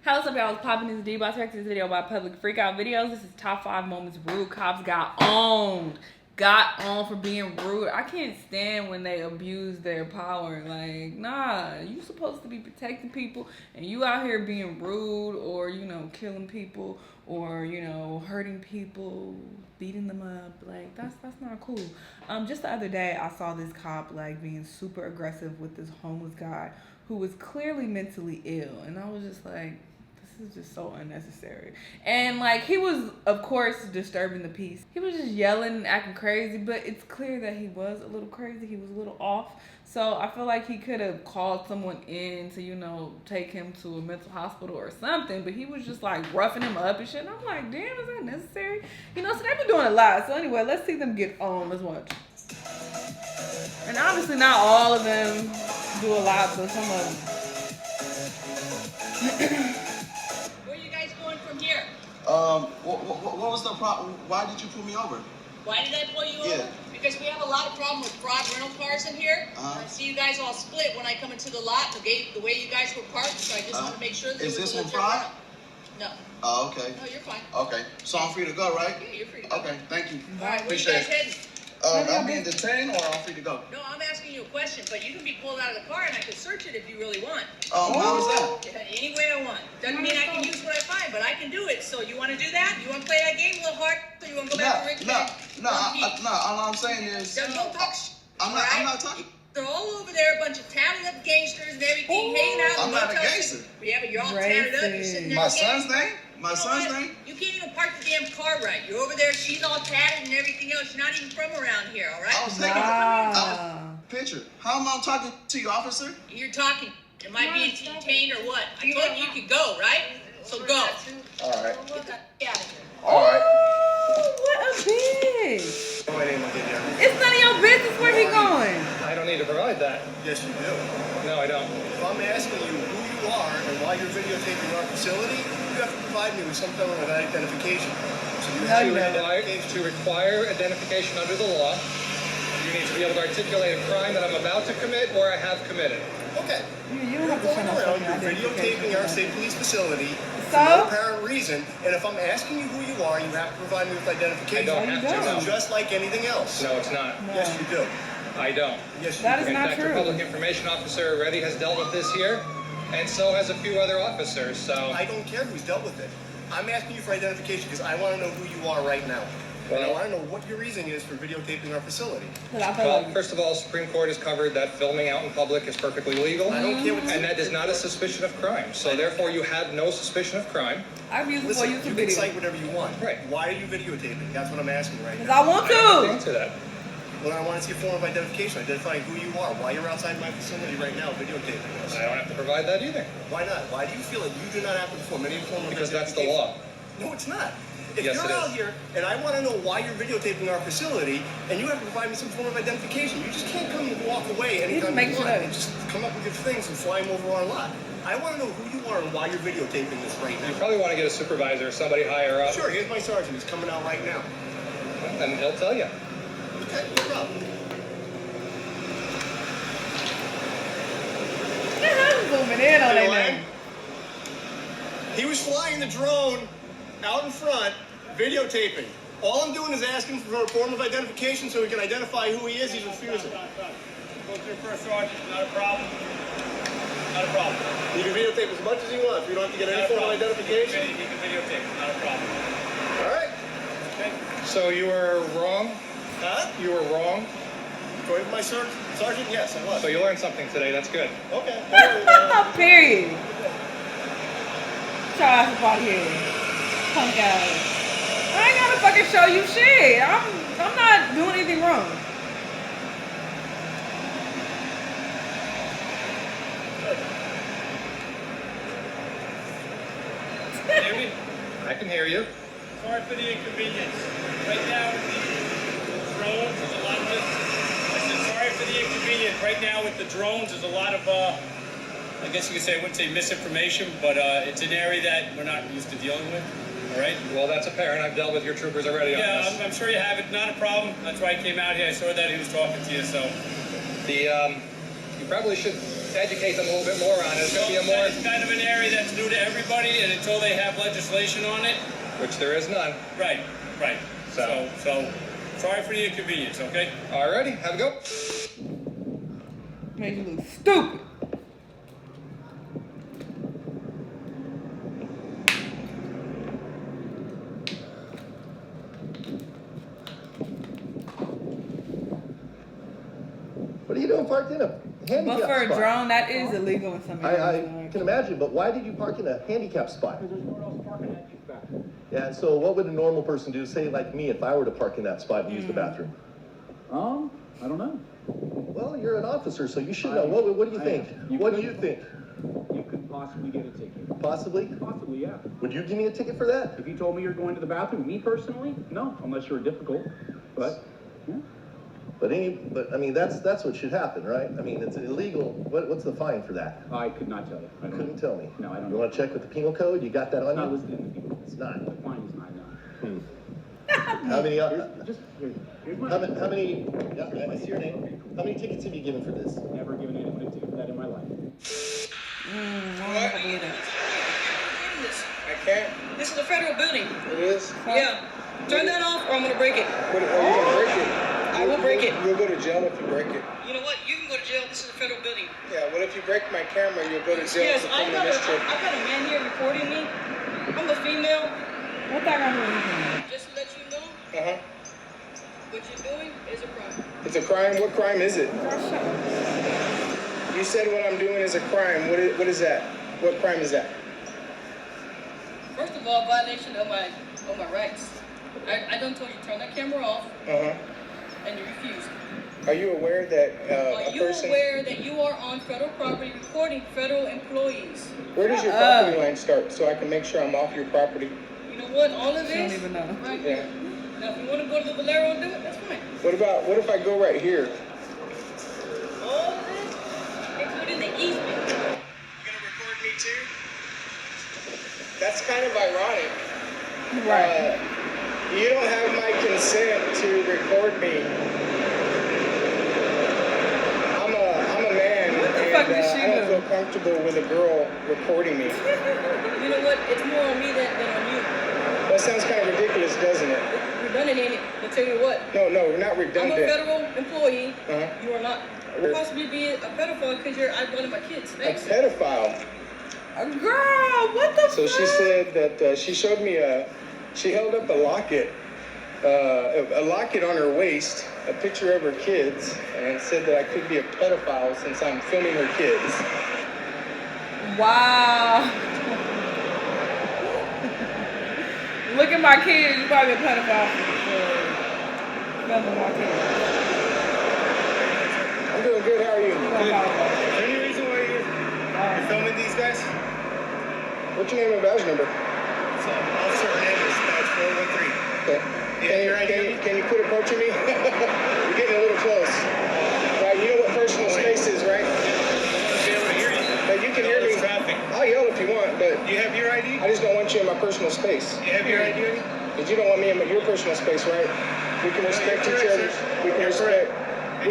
How's up, y'all? It's popping this D about Texas video about public freakout videos. This is top 5 moments rude cops got on for being rude. I can't stand when they abuse their power. Like, nah, you supposed to be protecting people, and you out here being rude or, you know, killing people or, you know, hurting people, beating them up. Like, that's not cool. Just the other day, I saw this cop, like, being super aggressive with this homeless guy who was clearly mentally ill, and I was just like, this is just so unnecessary. And like, he was of course disturbing the peace. He was just yelling and acting crazy, but it's clear that he was a little crazy. He was a little off. So I feel like he could have called someone in to, you know, take him to a mental hospital or something, but he was just like roughing him up and shit. And I'm like, damn, is that necessary? You know, so they've been doing a lot. So anyway, let's see them get on. Let's watch. And obviously not all of them do a lot, but some of them. What was the problem? Why did you pull me over? Why did I pull you over? Because we have a lot of problem with fraud rental cars in here. I see you guys all split when I come into the lot, the way you guys were parked, so I just want to make sure that is this one fraud? No. Oh, okay. No, you're fine. Okay. So I'm free to go, right? Yeah, you're free to go. Okay, thank you. All right, where you guys heading? I'm being detained or I'm free to go? No, I'm asking you a question, but you can be pulled out of the car and I can search it if you really want. How is that? Any way I want. Doesn't mean I can use what I find, but I can do it. So you want to do that? You want to play that game a little hard? So you want to go back to Rick? No. All I'm saying is... Don't talk I'm not talking... They're all over there, a bunch of tatted up gangsters and everything, hanging out. I'm not a gangster. Yeah, but you're all tatted up. You're sitting there. My son's name? My son's name? You can't even park the damn car right. You're over there, she's all tatted and everything else. You're not even from around here, all right? I was taking picture. How am I talking to you, officer? You're talking. Am I being detained or what? I told you could go, right? So go. All right. Get the out of here. All right. Oh, what a bitch. It's none of your business where he going. I don't need to provide that. Yes, you do. No, I don't. If I'm asking you who you are and why you're videotaping our facility, you have to provide me with some kind of identification. So you have to require identification under the law. You need to be able to articulate a crime that I'm about to commit or I have committed. Okay. You don't have to going around, you're videotaping our state police facility so? for no apparent reason, and if I'm asking you who you are, you have to provide me with identification. I don't have to. Just like anything else. No, it's not. No. Yes, you do. I don't. Yes, you that do. is in not fact, true. The public information officer already has dealt with this here, and so has a few other officers. So I don't care who's dealt with it. I'm asking you for identification because I want to know who you are right now. And I want to know what your reasoning is for videotaping our facility. Well, first of all, Supreme Court has covered that filming out in public is perfectly legal. I don't care what and that is not a suspicion of crime. So therefore, you have no suspicion of crime. Listen, you can cite whatever you want. Right. Why are you videotaping? That's what I'm asking right now. Because I want to. I have to answer that. Well, I want to see a form of identification, identifying who you are, why you're outside my facility right now videotaping us. I don't have to provide that either. Why not? Why do you feel like you do not have to perform any form of Because that's the identification? law. No, it's not. If yes, you're out here and I want to know why you're videotaping our facility and you have to provide me some form of identification, you just can't come and walk away anytime you want and just come up with your things and fly them over our lot. I want to know who you are and why you're videotaping this right now. You probably want to get a supervisor or somebody higher up. Sure, here's my sergeant. He's coming out right now. Well, then he'll tell you. Okay, no problem. Zooming in on it. He was flying the drone out in front, videotaping. All I'm doing is asking for a form of identification so we can identify who he is. He's refusing. Go through first sergeant, not a problem. Not a problem. You can videotape as much as you want. If you don't have to get any form of identification. You can videotape, not a problem. All right. Okay. So you were wrong? Huh? You were wrong? According to my sergeant, yes, I was. So you learned something today. That's good. Okay. Period. Get your ass up out of here. Punk ass. I ain't gotta fucking show you shit. I'm not doing anything wrong. Can you hear me? I can hear you. Sorry for the inconvenience. Right now with the drones, there's a lot of I said sorry for the inconvenience. Right now with the drones, there's a lot of I guess you could say, I wouldn't say misinformation, but it's an area that we're not used to dealing with. All right? Well, that's apparent. I've dealt with your troopers already on this. Yeah, I'm sure you have it. Not a problem. That's why I came out here. I saw that he was talking to you, so. You probably should educate them a little bit more on it. It's going to be a more... It's kind of an area that's new to everybody, and until they have legislation on it. Which there is none. Right. So sorry for the inconvenience, okay? Alrighty, have a go. Made you look stupid. What are you doing parked in a handicap But for a spot? drone, that is illegal in some areas. I can imagine, but why did you park in a handicap spot? Because there's nowhere else to park in that back. Yeah, so what would a normal person do, say like me, if I were to park in that spot and use the bathroom? I don't know. Well, you're an officer, so you should know. What do you think? What do you think? You could possibly get a ticket. Possibly? Possibly, yeah. Would you give me a ticket for that? If you told me you're going to the bathroom, me personally, no, unless you're difficult. But, yeah. But I mean, that's what should happen, right? I mean, it's illegal. What's the fine for that? I could not tell you. I You don't couldn't tell me. No, I don't You know. want to check with the penal code? You got that on It's not you? listed in the people. It's not. The fine is not, no. How many? Here's my... How many? Yeah, I see your name. How many tickets have you given for this? Never given anyone a ticket for that in my life. I can't. This is a federal building. It is? Yeah. Turn that off or I'm gonna break it. What, are you gonna break it? I will break it. You'll go to jail if you break it. You know what? You can go to jail. This is a federal building. Yeah, what if you break my camera, you'll go to jail Yes, for I've criminal mischief. got a man here recording me. I'm a female. What that got to do with anything? Just to let you know, Uh-huh. what you're doing is a crime. It's a crime? What crime is it? You said what I'm doing is a crime. What is that? What crime is that? First of all, violation of my rights. I don't tell you turn that camera off, Uh-huh. and you refused. Are you aware that Are a you person... aware that you are on federal property recording federal employees? Where does your property line start so I can make sure I'm off your property? You know what? All of this. I don't even know. Right Yeah. here. Now, if you want to go to the Valero and do it, that's fine. What if I go right here? All of this, including the easement. You're gonna record me too? That's kind of ironic. Right. You don't have my consent to record me. I'm a man, What the fuck and did she I don't do? feel comfortable with a girl recording me. You know what? It's more on me than on you. That sounds kind of ridiculous, doesn't it? Redundant, ain't it? I'll tell you what. No, we're not I'm a redundant. federal employee. Uh-huh. You are not. Possibly be a pedophile because you're one of my kids. A Thanks. pedophile. Girl, what the So fuck? she said that she showed me she held up a locket on her waist, a picture of her kids, and said that I could be a pedophile since I'm filming her kids. Wow. Look at my kids. You probably a pedophile for filming my kids. I'm doing good. How are you? You gonna follow Is there any reason why you're filming these guys? What's your name and badge number? So, Officer Hernandez, badge 413. Okay. Can you quit approaching me? You're getting a little close. Right, you know what personal space is, right? I'll be able to hear you. But you can hear me. Traffic. I'll yell if you want, but You have your ID? I just don't want you in my personal space. You have your ID on you? Because you don't want me in your personal space, right? We can respect each other's. We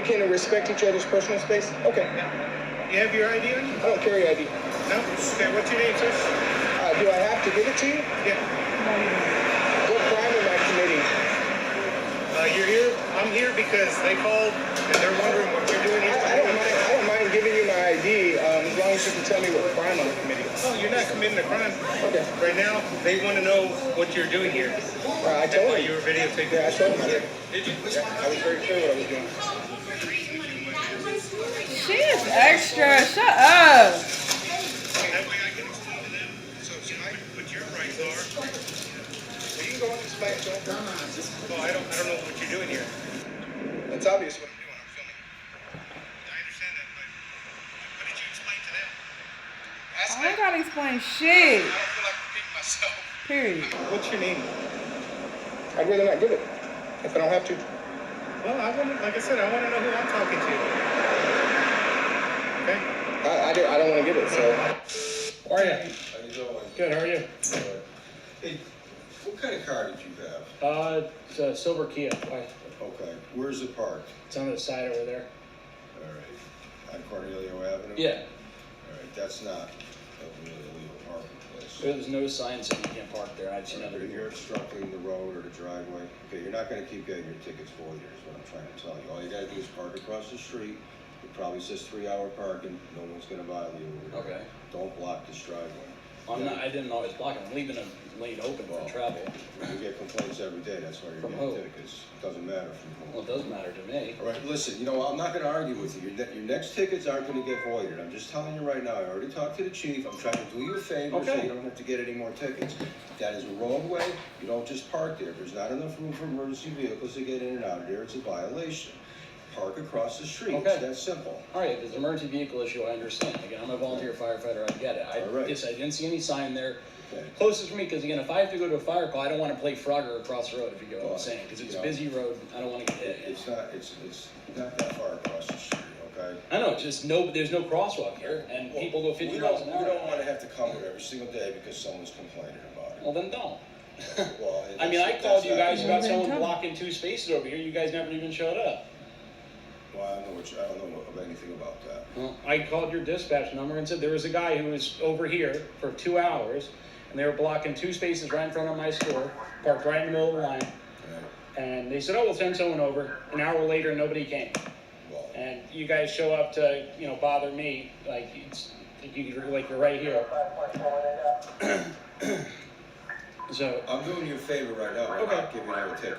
can respect each other's personal space. Okay. You have your ID on you? I don't carry ID. No? Okay, what's your name, sir? Do I have to give it to you? Yeah. What crime am I committing? You're here? I'm here because they called and they're wondering what you're doing here. I don't mind giving you my ID as long as you can tell me what crime I'm committing. Oh, you're not committing a crime. Okay. Right now, they want to know what you're doing here. I That's told why him. you were videotaping. Yeah, I told him. Did you? Yeah, I was very clear what I was doing. She is extra. Shut up. That way I can explain to them so what your rights are. You can go and explain to him. Well, I don't know what you're doing here. It's obvious what I'm doing. I'm filming. I understand that, but what did you explain to them? Ask I them. ain't gotta explain shit. I don't feel like repeating myself. Period. What's your name? I'd rather not give it if I don't have to. Well, like I said, I want to know who I'm talking to. Okay? I don't want to give it, so. How are you? How you doing? Good, how are you? Hey, what kind of car did you have? It's a silver Kia. Okay, where's it parked? It's on the side over there. All right. On Cornelio Avenue? Yeah. All right, that's not a really illegal parking place. There's no sign saying you can't park there. I've seen But other. if you're obstructing the road or the driveway, okay, you're not gonna keep getting your tickets voided, is what I'm trying to tell you. All you gotta do is park across the street. It probably says 3-hour parking, no one's gonna bother you. Okay. Don't block this driveway. I'm not. I didn't always block it. I'm leaving a lane open for travel. You get complaints every day, that's why you're From getting who? tickets. It doesn't matter from whom. Well, it does matter to me. All right, listen, you know, I'm not gonna argue with you. Your next tickets aren't gonna get voided. I'm just telling you right now, I already talked to the chief. I'm trying to do you a favor so Okay. you don't have to get any more tickets. That is a roadway. You don't just park there. If there's not enough room for emergency vehicles to get in and out of there, it's a violation. Park across the street. Okay. It's that simple. All right, if it's an emergency vehicle issue, I understand. Again, I'm a volunteer firefighter. I get it. I All right. guess I didn't see any sign there. Okay. Closest for me, because again, if I have to go to a fire call, I don't want to play Frogger across the road. If you get what Well, I'm saying, because it's you a know, busy road. I don't want to get hit. It's not that far across the street, okay? I know, just there's no crosswalk here, and people go 50 miles an hour. We don't want to have to come here every single day because someone's complaining about it. Well, then don't. Well, I mean, I called you guys about Well, then someone come. blocking 2 spaces over here. You guys never even showed up. Well, I don't know anything about that. Well, I called your dispatch number and said there was a guy who was over here for 2 hours, and they were blocking 2 spaces right in front of my store, parked right in the middle of the line. And they said, "Oh, we'll send someone over." An hour later, nobody came. Well, And you guys show up to, bother me, like you're right here. So I'm doing you a favor right now. I'm Okay. not giving you a ticket.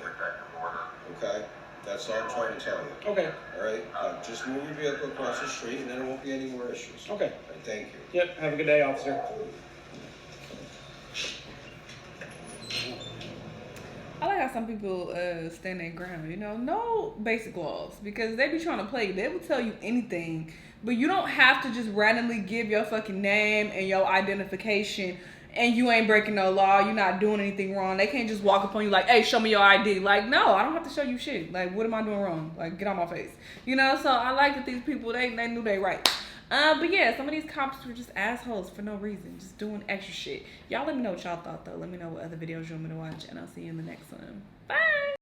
Okay? That's all I'm trying to tell you. okay, All right? Just move your vehicle across the street and then there won't be any more issues. okay. All right, thank you. Yep. Have a good day, officer. I like how some people stand their ground, no basic laws, because they be trying to play. They will tell you anything, but you don't have to just randomly give your fucking name and your identification and you ain't breaking no law, you're not doing anything wrong. They can't just walk up on you like, "Hey, show me your ID." Like, no, I don't have to show you shit. Like, what am I doing wrong? Like, get on my face. So I like that these people, they knew they right. But yeah, some of these cops were just assholes for no reason, just doing extra shit. Y'all let me know what y'all thought, though. Let me know what other videos you want me to watch, and I'll see you in the next one. Bye!